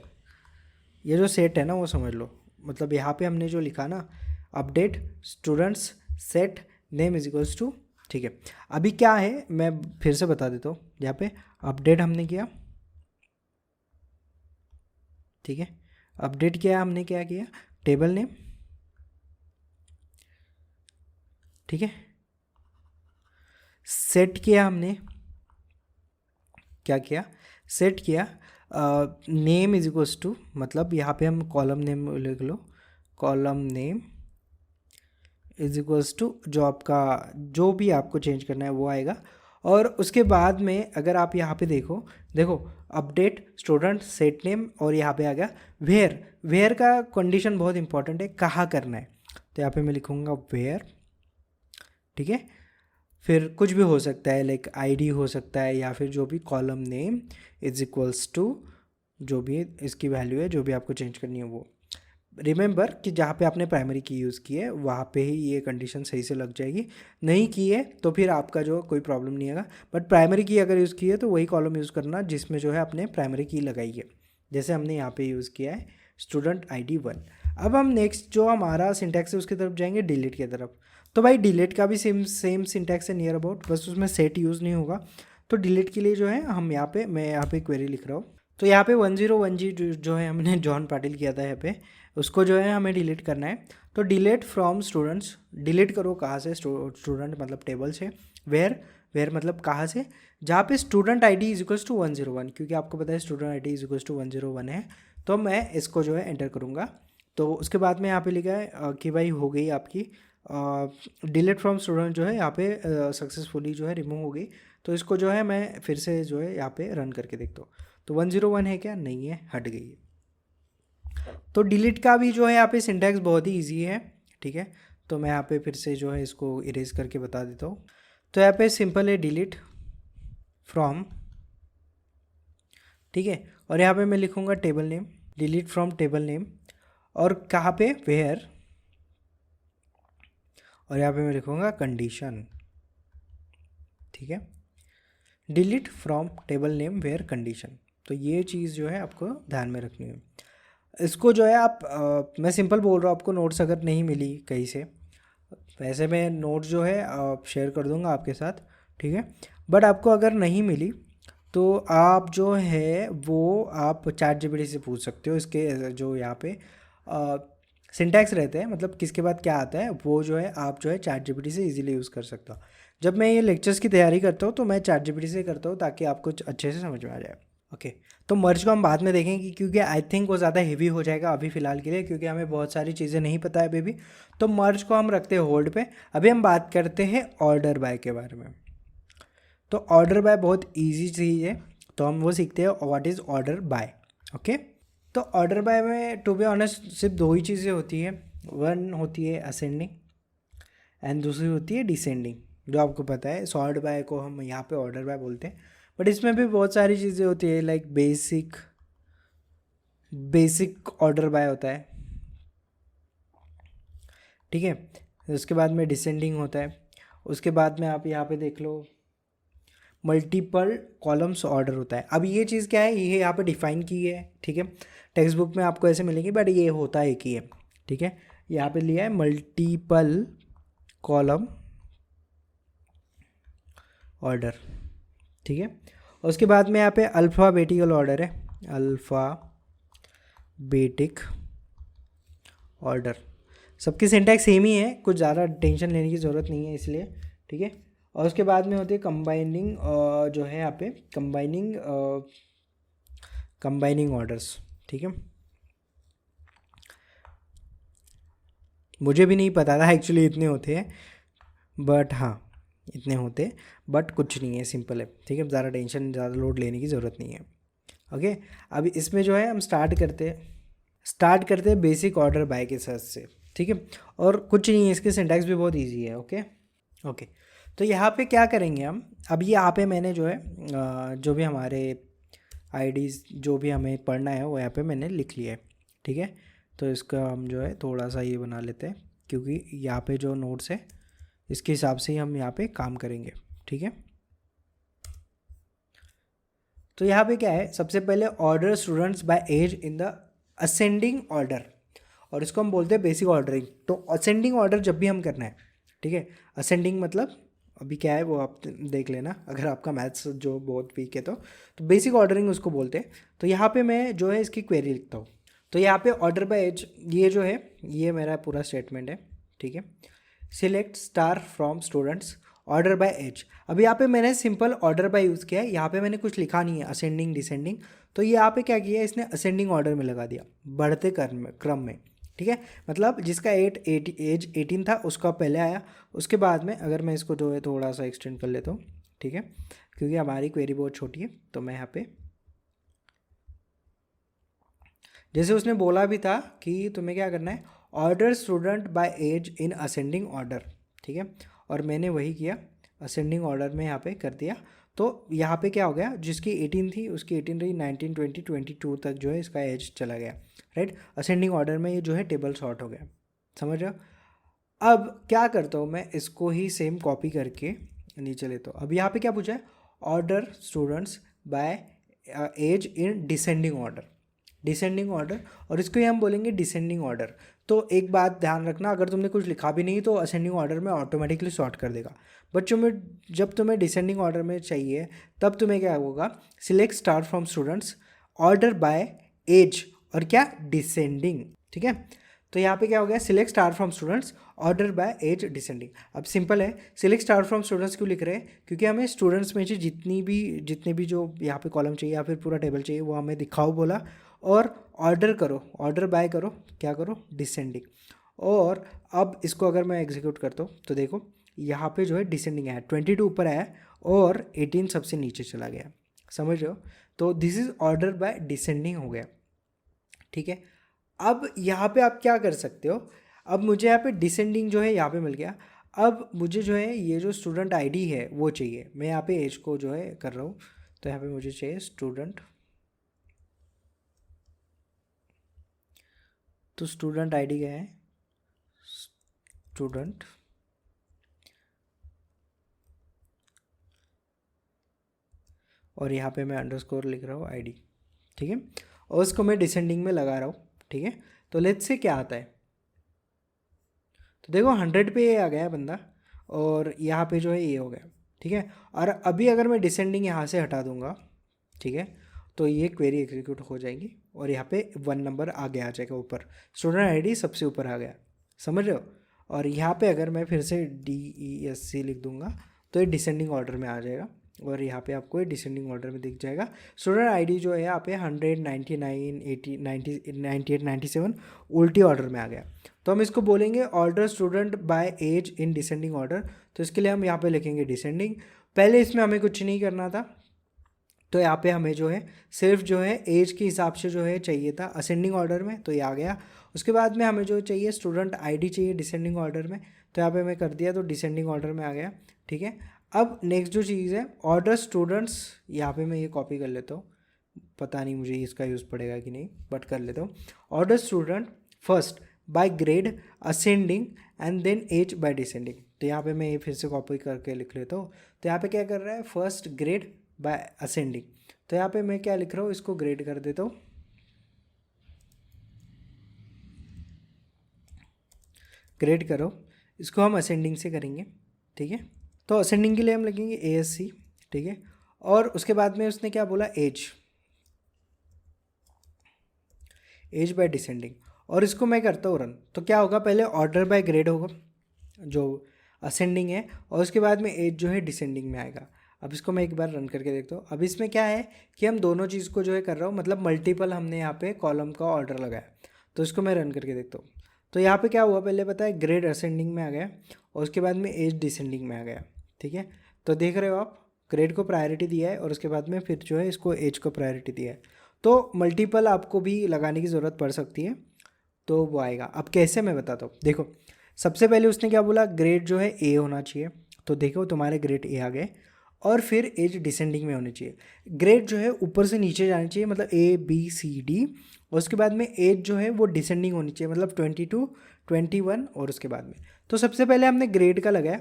ये जो सेट है ना वो समझ लो, मतलब यहाँ पे हमने जो लिखा ना, update students set name is equals to. ठीक है, अभी क्या है मैं फिर से बता देता हूँ। यहाँ पे अपडेट हमने किया, ठीक है, अपडेट किया हमने, क्या किया, टेबल नेम। ठीक है, सेट किया हमने, क्या किया, सेट किया नेम इज इक्वल्स टू, मतलब यहाँ पे हम कॉलम नेम लिख लो, column name is equals to जो आपका जो भी आपको चेंज करना है वो आएगा। और उसके बाद में अगर आप यहाँ पे देखो अपडेट स्टूडेंट सेट नेम, और यहाँ पे आ गया वेयर का कंडीशन बहुत इंपॉर्टेंट है, कहाँ करना है। तो यहाँ पे मैं लिखूँगा वेयर। ठीक है, फिर कुछ भी हो सकता है, लाइक आईडी हो सकता है, या फिर जो भी column name is equals to जो भी इसकी वैल्यू है, जो भी आपको चेंज करनी है वो। रिमेंबर कि जहाँ पे आपने प्राइमरी की यूज़ की है वहाँ पे ही ये कंडीशन सही से लग जाएगी, नहीं की है तो फिर आपका जो कोई प्रॉब्लम नहीं आएगा। बट प्राइमरी की अगर यूज़ की है तो वही कॉलम यूज़ करना जिसमें जो है आपने प्राइमरी की लगाई है, जैसे हमने यहाँ पे यूज़ किया है स्टूडेंट ID 1। अब हम नेक्स्ट जो हमारा सिंटैक्स है उसकी तरफ जाएंगे, डिलीट की तरफ। तो भाई डिलीट का भी सेम सिंटैक्स है नियर अबाउट, बस उसमें सेट यूज़ नहीं होगा। तो डिलीट के लिए जो है हम यहाँ पे, मैं यहाँ पे क्वेरी लिख रहा हूँ। तो यहाँ पे 101G जो है हमने जॉन पाटिल किया था यहाँ पे, उसको जो है हमें डिलीट करना है। तो डिलीट फ्रॉम स्टूडेंट्स, डिलीट करो कहाँ से, स्टूडेंट मतलब टेबल से, वेयर मतलब कहाँ से, जहाँ पे student ID is equals to 101, क्योंकि आपको पता है student ID is equals to 101 है। तो मैं इसको जो है एंटर करूँगा। तो उसके बाद में यहाँ पे लिखा है कि भाई हो गई आपकी डिलीट फ्रॉम स्टूडेंट जो है यहाँ पे सक्सेसफुली जो है रिमूव हो गई। तो इसको जो है मैं फिर से जो है यहाँ पे रन करके देखता हूँ। तो 101 है क्या, नहीं है, हट गई है। तो डिलीट का भी जो है यहाँ पे सिंटैक्स बहुत ही ईजी है, ठीक है। तो मैं यहाँ पे फिर से जो है इसको इरेज करके बता देता हूँ। तो यहाँ पे सिंपल है डिलीट फ्रॉम, ठीक है। और यहाँ पे मैं लिखूँगा table name, delete from table name, और कहाँ पे, वेयर, और यहाँ पे मैं लिखूँगा कंडीशन, ठीक है। Delete from table name where condition. तो ये चीज़ जो है आपको ध्यान में रखनी है। इसको जो है आप मैं सिंपल बोल रहा हूँ, आपको नोट्स अगर नहीं मिली कहीं से, वैसे मैं नोट्स जो है शेयर कर दूँगा आपके साथ, ठीक है। बट आपको अगर नहीं मिली तो आप जो है वो आप ChatGPT से पूछ सकते हो। इसके जो यहाँ पे सिंटैक्स रहते हैं, मतलब किसके बाद क्या आता है, वो जो है आप जो है ChatGPT से इजीली यूज़ कर सकते हो। जब मैं ये लेक्चर्स की तैयारी करता हूँ तो मैं ChatGPT से करता हूँ ताकि आपको अच्छे से समझ में आ जाए। ओके, तो मर्ज को हम बाद में देखेंगे क्योंकि आई थिंक वो ज़्यादा हेवी हो जाएगा अभी फ़िलहाल के लिए, क्योंकि हमें बहुत सारी चीज़ें नहीं पता है अभी भी। तो मर्ज को हम रखते हैं होल्ड पे। अभी हम बात करते हैं ऑर्डर बाय के बारे में। तो ऑर्डर बाय बहुत ईजी चीज़ है, तो हम वो सीखते हैं what is order by. Okay, तो ऑर्डर बाय में टू बी ऑनेस्ट सिर्फ दो ही चीज़ें होती है। वन होती है असेंडिंग एंड दूसरी होती है डिसेंडिंग, जो आपको पता है। सॉर्ट बाय को हम यहाँ पे ऑर्डर बाय बोलते हैं, बट इसमें भी बहुत सारी चीज़ें होती है, लाइक बेसिक ऑर्डर बाय होता है, ठीक है। उसके बाद में डिसेंडिंग होता है। उसके बाद में आप यहाँ पे देख लो मल्टीपल कॉलम्स ऑर्डर होता है। अब ये चीज़ क्या है, ये यहाँ पे डिफाइन की है, ठीक है। टेक्स्ट बुक में आपको ऐसे मिलेगी, बट ये होता एक ही है, ठीक है। यहाँ पे लिया है मल्टीपल कॉलम ऑर्डर, ठीक है। और उसके बाद में यहाँ पे अल्फ़ाबेटिकल ऑर्डर है, अल्फ़ाबेटिक ऑर्डर। सबकी सिंटैक्स सेम ही है, कुछ ज़्यादा टेंशन लेने की ज़रूरत नहीं है इसलिए, ठीक है। और उसके बाद में होती है कंबाइनिंग, जो है यहाँ पे कंबाइनिंग ऑर्डर्स, ठीक है। मुझे भी नहीं पता था एक्चुअली इतने होते हैं, बट हाँ इतने होते, बट कुछ नहीं है, सिंपल है, ठीक है। ज़्यादा टेंशन, ज़्यादा लोड लेने की ज़रूरत नहीं है। ओके, अब इसमें जो है हम स्टार्ट करते हैं बेसिक ऑर्डर बाय के साथ से, ठीक है। और कुछ नहीं है, इसके सिंटैक्स भी बहुत इजी है। ओके, तो यहाँ पे क्या करेंगे हम, अब ये यहाँ पे मैंने जो है जो भी हमारे आईडीज़ जो भी हमें पढ़ना है वो यहाँ पे मैंने लिख लिया है, ठीक है। तो इसका हम जो है थोड़ा सा ये बना लेते हैं, क्योंकि यहाँ पे जो नोट्स है इसके हिसाब से ही हम यहाँ पे काम करेंगे, ठीक है। तो यहाँ पे क्या है, सबसे पहले order students by age in the ascending order, और इसको हम बोलते हैं बेसिक ऑर्डरिंग। तो असेंडिंग ऑर्डर जब भी हम करना है, ठीक है। असेंडिंग मतलब अभी क्या है वो आप देख लेना, अगर आपका मैथ्स जो बहुत वीक है तो बेसिक ऑर्डरिंग उसको बोलते हैं। तो यहाँ पे मैं जो है इसकी क्वेरी लिखता हूँ। तो यहाँ पे ऑर्डर बाय एज, ये जो है ये मेरा पूरा स्टेटमेंट है, ठीक है। Select star from students order by age. अभी यहाँ पे मैंने सिंपल ऑर्डर बाय यूज़ किया है, यहाँ पे मैंने कुछ लिखा नहीं है असेंडिंग डिसेंडिंग। तो ये यहाँ पे क्या किया है, इसने असेंडिंग ऑर्डर में लगा दिया, बढ़ते क्रम में, ठीक है। मतलब जिसका एज 18 था उसका पहले आया, उसके बाद में अगर मैं इसको जो है थोड़ा सा एक्सटेंड कर लेता हूँ, ठीक है, क्योंकि हमारी क्वेरी बहुत छोटी है। तो मैं यहाँ पे जैसे उसने बोला भी था कि तुम्हें क्या करना है, order student by age in ascending order, ठीक है। और मैंने वही किया, असेंडिंग ऑर्डर में यहाँ पे कर दिया। तो यहाँ पे क्या हो गया, जिसकी 18 थी उसकी 18 रही, 19 20 22 तक जो है इसका एज चला गया, राइट। असेंडिंग ऑर्डर में ये जो है टेबल सॉर्ट हो गया, समझ रहे हो। अब क्या करता हूँ मैं, इसको ही सेम कॉपी करके नीचे लेता हूँ। अब यहाँ पे क्या पूछा है, order students by age in descending order, और इसको ही हम बोलेंगे डिसेंडिंग ऑर्डर। तो एक बात ध्यान रखना, अगर तुमने कुछ लिखा भी नहीं तो असेंडिंग ऑर्डर में ऑटोमेटिकली सॉर्ट कर देगा। बच्चों में जब तुम्हें डिसेंडिंग ऑर्डर में चाहिए तब तुम्हें क्या होगा, select star from students order by age और क्या डिसेंडिंग, ठीक है। तो यहाँ पे क्या हो गया, select star from students order by age descending. अब सिंपल है, सिलेक्ट स्टार फ्रॉम स्टूडेंट्स क्यों लिख रहे हैं, क्योंकि हमें स्टूडेंट्स में से जितने भी जो यहाँ पे कॉलम चाहिए या फिर पूरा टेबल चाहिए वो हमें दिखाओ बोला, और ऑर्डर करो, ऑर्डर बाय करो, क्या करो, डिसेंडिंग। और अब इसको अगर मैं एग्जीक्यूट करता हूँ तो देखो यहाँ पे जो है डिसेंडिंग है, 22 ऊपर आया और 18 सबसे नीचे चला गया, समझ रहे हो। तो this is order by descending हो गया, ठीक है। अब यहाँ पे आप क्या कर सकते हो, अब मुझे यहाँ पे डिसेंडिंग जो है यहाँ पे मिल गया। अब मुझे जो है ये जो स्टूडेंट आईडी है वो चाहिए, मैं यहाँ पे एज को जो है कर रहा हूँ, तो यहाँ पे मुझे चाहिए स्टूडेंट, तो स्टूडेंट आईडी क्या है, स्टूडेंट, और यहाँ पे मैं अंडरस्कोर लिख रहा हूँ आईडी, ठीक है, और उसको मैं डिसेंडिंग में लगा रहा हूँ, ठीक है। तो लेट्स से क्या आता है, तो देखो 100 पे ये आ गया बंदा, और यहाँ पे जो है ये हो गया, ठीक है। और अभी अगर मैं डिसेंडिंग यहाँ से हटा दूंगा, ठीक है, तो ये क्वेरी एग्जीक्यूट हो जाएगी और यहाँ पे 1 नंबर आगे आ जाएगा ऊपर, स्टूडेंट आईडी सबसे ऊपर आ गया, समझ रहे हो। और यहाँ पे अगर मैं फिर से DESC लिख दूंगा तो ये डिसेंडिंग ऑर्डर में आ जाएगा, और यहाँ पे आपको ये डिसेंडिंग ऑर्डर में दिख जाएगा। स्टूडेंट आईडी जो है यहाँ पे 100, 99, 80, 90, 98, 97 उल्टी ऑर्डर में आ गया। तो हम इसको बोलेंगे order student by age in descending order, तो इसके लिए हम यहाँ पे लिखेंगे डिसेंडिंग। पहले इसमें हमें कुछ नहीं करना था, तो यहाँ पे हमें जो है सिर्फ जो है एज के हिसाब से जो है चाहिए था असेंडिंग ऑर्डर में, तो ये आ गया। उसके बाद में हमें जो चाहिए स्टूडेंट आईडी चाहिए डिसेंडिंग ऑर्डर में, तो यहाँ पे मैं कर दिया, तो डिसेंडिंग ऑर्डर में आ गया, ठीक है। अब नेक्स्ट जो चीज़ है ऑर्डर स्टूडेंट्स, यहाँ पे मैं ये कॉपी कर लेता हूँ, पता नहीं मुझे इसका यूज़ पड़ेगा कि नहीं, बट कर लेता हूँ। Order student first by grade ascending and then age by descending, तो यहाँ पे मैं ये फिर से कॉपी करके लिख लेता हूँ। तो यहाँ पे क्या कर रहा है, फर्स्ट ग्रेड बाय असेंडिंग, तो यहाँ पे मैं क्या लिख रहा हूँ, इसको ग्रेड कर देता हूँ, ग्रेड करो, इसको हम असेंडिंग से करेंगे, ठीक है। तो असेंडिंग के लिए हम लिखेंगे ASC, ठीक है। और उसके बाद में उसने क्या बोला, एज, एज बाय डिसेंडिंग, और इसको मैं करता हूँ रन, तो क्या होगा, पहले ऑर्डर बाय ग्रेड होगा जो असेंडिंग है, और उसके बाद में एज जो है डिसेंडिंग में आएगा। अब इसको मैं एक बार रन करके देखता हूँ। अब इसमें क्या है कि हम दोनों चीज़ को जो है कर रहा हूँ, मतलब मल्टीपल हमने यहाँ पे कॉलम का ऑर्डर लगाया, तो इसको मैं रन करके देखता हूँ। तो यहाँ पे क्या हुआ, पहले पता है ग्रेड असेंडिंग में आ गया और उसके बाद में एज डिसेंडिंग में आ गया, ठीक है। तो देख रहे हो आप, ग्रेड को प्रायोरिटी दिया है और उसके बाद में फिर जो है इसको एज को प्रायोरिटी दिया है। तो मल्टीपल आपको भी लगाने की ज़रूरत पड़ सकती है, तो वो आएगा। अब कैसे, मैं बताता हूँ, देखो सबसे पहले उसने क्या बोला, ग्रेड जो है A होना चाहिए, तो देखो तुम्हारे ग्रेड A आ गए, और फिर एज डिसेंडिंग में होनी चाहिए। ग्रेड जो है ऊपर से नीचे जानी चाहिए, मतलब ABCD, और उसके बाद में एज जो है वो डिसेंडिंग होनी चाहिए, मतलब 22, 21, और उसके बाद में। तो सबसे पहले हमने ग्रेड का लगाया,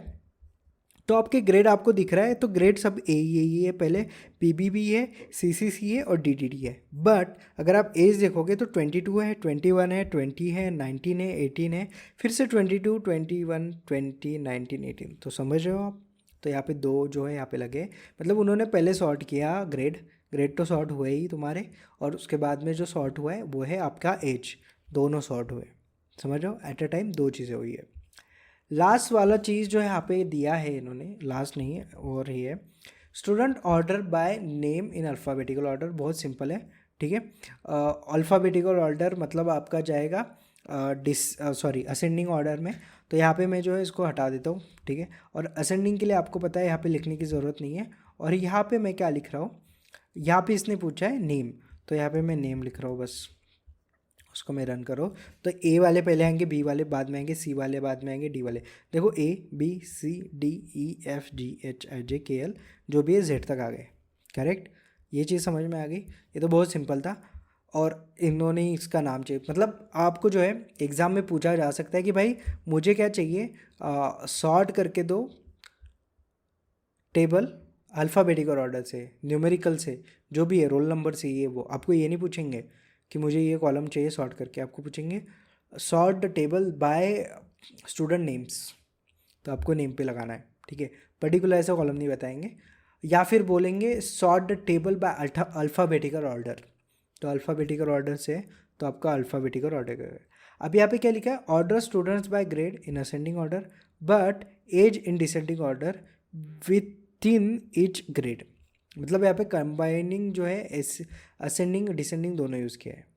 तो आपके ग्रेड आपको दिख रहा है, तो ग्रेड सब ही है, पहले PBB है, CCC है और DDD है। बट अगर आप एज देखोगे तो 22 है, 21 है, 20 है, 19 है, 18 है, फिर से 22, 21, 20, 19, 18, तो समझ रहे हो आप। तो यहाँ पे 2 जो है यहाँ पे लगे, मतलब उन्होंने पहले सॉर्ट किया ग्रेड, ग्रेड तो सॉर्ट हुए ही तुम्हारे, और उसके बाद में जो सॉर्ट हुआ है वो है आपका एज, दोनों सॉर्ट हुए, समझ रहे हो, एट अ टाइम 2 चीज़ें हुई है। लास्ट वाला चीज़ जो है यहाँ पे दिया है इन्होंने, लास्ट नहीं है और ये है student order by name in alphabetical order, बहुत सिंपल है, ठीक है। अल्फ़ाबेटिकल ऑर्डर मतलब आपका जाएगा असेंडिंग ऑर्डर में, तो यहाँ पे मैं जो है इसको हटा देता हूँ, ठीक है। और असेंडिंग के लिए आपको पता है यहाँ पे लिखने की ज़रूरत नहीं है, और यहाँ पे मैं क्या लिख रहा हूँ, यहाँ पे इसने पूछा है नेम, तो यहाँ पे मैं नेम लिख रहा हूँ बस, उसको मैं रन करो, तो A वाले पहले आएंगे, B वाले बाद में आएंगे, C वाले बाद में आएंगे, D वाले, देखो ABCDEFGHIJKL जो भी है Z तक आ गए, करेक्ट। ये चीज़ समझ में आ गई, ये तो बहुत सिंपल था। और इन्होंने ही इसका नाम चाहिए, मतलब आपको जो है एग्ज़ाम में पूछा जा सकता है कि भाई मुझे क्या चाहिए, सॉर्ट करके दो टेबल अल्फ़ाबेटिकल ऑर्डर से, न्यूमेरिकल से, जो भी है, रोल नंबर से, ये वो आपको ये नहीं पूछेंगे कि मुझे ये कॉलम चाहिए सॉर्ट करके, आपको पूछेंगे sort the table by student names, तो आपको नेम पे लगाना है, ठीक है। पर्टिकुलर ऐसा कॉलम नहीं बताएंगे, या फिर बोलेंगे sort the table by alphabetical order, तो अल्फ़ाबेटिकल ऑर्डर से है, तो आपका अल्फ़ाबेटिकल ऑर्डर करेगा। अब यहाँ पे क्या लिखा है, order students by grade in ascending order but age in descending order within each grade. मतलब यहाँ पे कंबाइनिंग जो है असेंडिंग डिसेंडिंग दोनों यूज़ किया है।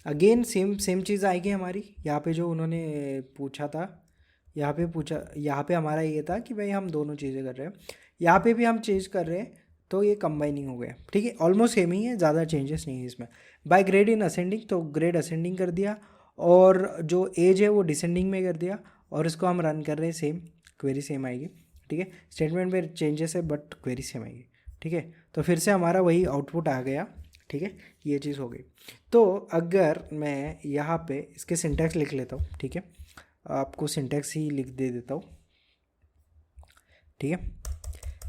अगेन सेम सेम चीज़ आएगी हमारी यहाँ पे जो उन्होंने पूछा था, यहाँ पे हमारा ये था कि भाई हम दोनों चीज़ें कर रहे हैं, यहाँ पे भी हम चेंज कर रहे हैं, तो ये कंबाइनिंग हो गया। ठीक है, ऑलमोस्ट सेम ही है, ज़्यादा चेंजेस नहीं है इसमें। बाय ग्रेड इन असेंडिंग, तो ग्रेड असेंडिंग कर दिया और जो एज है वो डिसेंडिंग में कर दिया, और इसको हम रन कर रहे हैं, सेम क्वेरी सेम आएगी। ठीक है, स्टेटमेंट में चेंजेस है बट क्वेरी सेम आएगी। ठीक है, तो फिर से हमारा वही आउटपुट आ गया। ठीक है, ये चीज़ हो गई। तो अगर मैं यहाँ पे इसके सिंटैक्स लिख लेता हूँ, ठीक है, आपको सिंटैक्स ही लिख दे देता हूँ। ठीक है,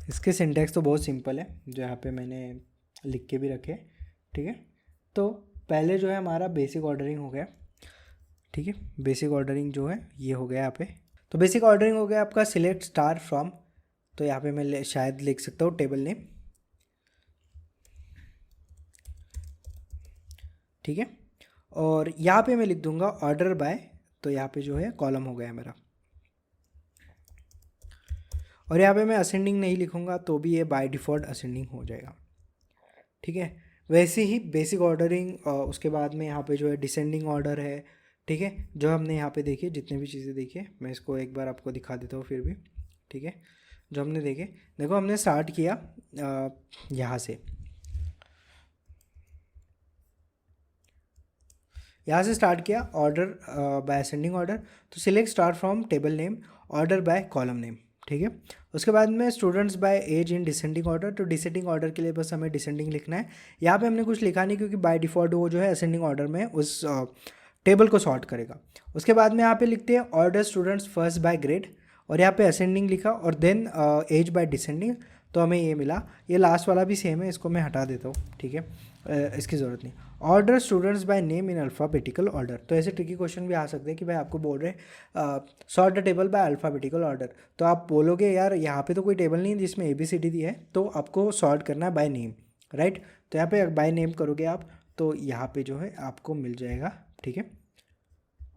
इसके सिंटैक्स तो बहुत सिंपल है, जो यहाँ पे मैंने लिख के भी रखे। ठीक है, तो पहले जो है हमारा बेसिक ऑर्डरिंग हो गया। ठीक है, बेसिक ऑर्डरिंग जो है ये हो गया यहाँ पे। तो बेसिक ऑर्डरिंग हो गया आपका सिलेक्ट स्टार फ्रॉम, तो यहाँ पे मैं शायद लिख सकता हूँ टेबल नेम। ठीक है, और यहाँ पे मैं लिख दूंगा ऑर्डर बाय, तो यहाँ पे जो है कॉलम हो गया मेरा। और यहाँ पे मैं असेंडिंग नहीं लिखूंगा तो भी ये बाय डिफ़ॉल्ट असेंडिंग हो जाएगा। ठीक है, वैसे ही बेसिक ऑर्डरिंग, उसके बाद में यहाँ पे जो है डिसेंडिंग ऑर्डर है। ठीक है, जो हमने यहाँ पे देखी, जितने भी चीज़ें देखी है, मैं इसको एक बार आपको दिखा देता हूँ फिर भी। ठीक है, जो हमने देखे, देखो हमने स्टार्ट किया यहाँ से, यहाँ से स्टार्ट किया ऑर्डर बाय असेंडिंग ऑर्डर, तो select start from table name order by column name. ठीक है, उसके बाद में students by age in descending order, तो डिसेंडिंग ऑर्डर के लिए बस हमें डिसेंडिंग लिखना है। यहाँ पे हमने कुछ लिखा नहीं क्योंकि बाय डिफ़ॉल्ट वो जो है असेंडिंग ऑर्डर में उस टेबल को सॉर्ट करेगा। उसके बाद में यहाँ पे लिखते हैं order students first by grade, और यहाँ पे असेंडिंग लिखा, और देन एज बाय डिसेंडिंग, तो हमें ये मिला। ये लास्ट वाला भी सेम है, इसको मैं हटा देता हूँ। ठीक है, इसकी ज़रूरत नहीं। Order students by name in alphabetical order, तो ऐसे ट्रिकी क्वेश्चन भी आ सकते हैं कि भाई आपको बोल रहे हैं sort the table by alphabetical order, तो आप बोलोगे यार यहाँ पे तो कोई टेबल नहीं है जिसमें ABCD दी है, तो आपको सॉर्ट करना है बाय नेम, राइट। तो यहाँ पे बाय नेम करोगे आप, तो यहाँ पे जो है आपको मिल जाएगा। ठीक है,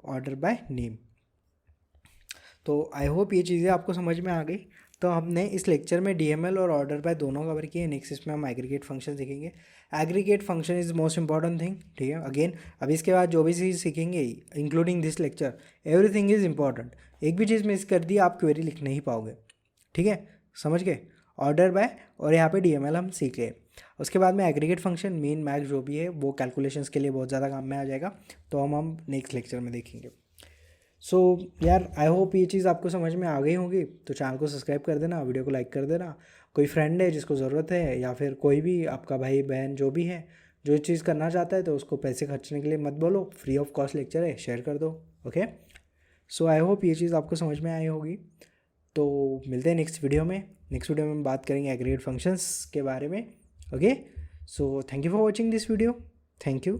ऑर्डर बाय नेम। तो आई होप ये चीज़ें आपको समझ में आ गई। तो हमने इस लेक्चर में DML और ऑर्डर बाय दोनों कवर किए। नेक्स्ट इसमें हम एग्रीगेट फंक्शन सीखेंगे। Aggregate function is most important thing. ठीक है, अगेन अब इसके बाद जो भी चीज़ सीखेंगे including this lecture, everything is important. एक भी चीज़ मिस कर दी आप क्वेरी लिख नहीं पाओगे। ठीक है, समझ गए। ऑर्डर बाय और यहाँ पे DML हम सीख गए। उसके बाद में एग्रीगेट फंक्शन मीन मैक्स जो भी है वो कैलकुलेशंस के लिए बहुत ज़्यादा काम में आ जाएगा, तो हम नेक्स्ट लेक्चर में देखेंगे। सो यार आई होप ये चीज़ आपको समझ में आ गई होगी। तो चैनल को सब्सक्राइब कर देना, वीडियो को लाइक कर देना। कोई फ्रेंड है जिसको ज़रूरत है, या फिर कोई भी आपका भाई बहन जो भी है जो चीज़ करना चाहता है, तो उसको पैसे खर्चने के लिए मत बोलो, फ्री ऑफ कॉस्ट लेक्चर है, शेयर कर दो। ओके, सो आई होप ये चीज़ आपको समझ में आई होगी। तो मिलते हैं नेक्स्ट वीडियो में। नेक्स्ट वीडियो में हम बात करेंगे एग्रीगेट फंक्शंस के बारे में। Okay, so thank you for watching this video. Thank you.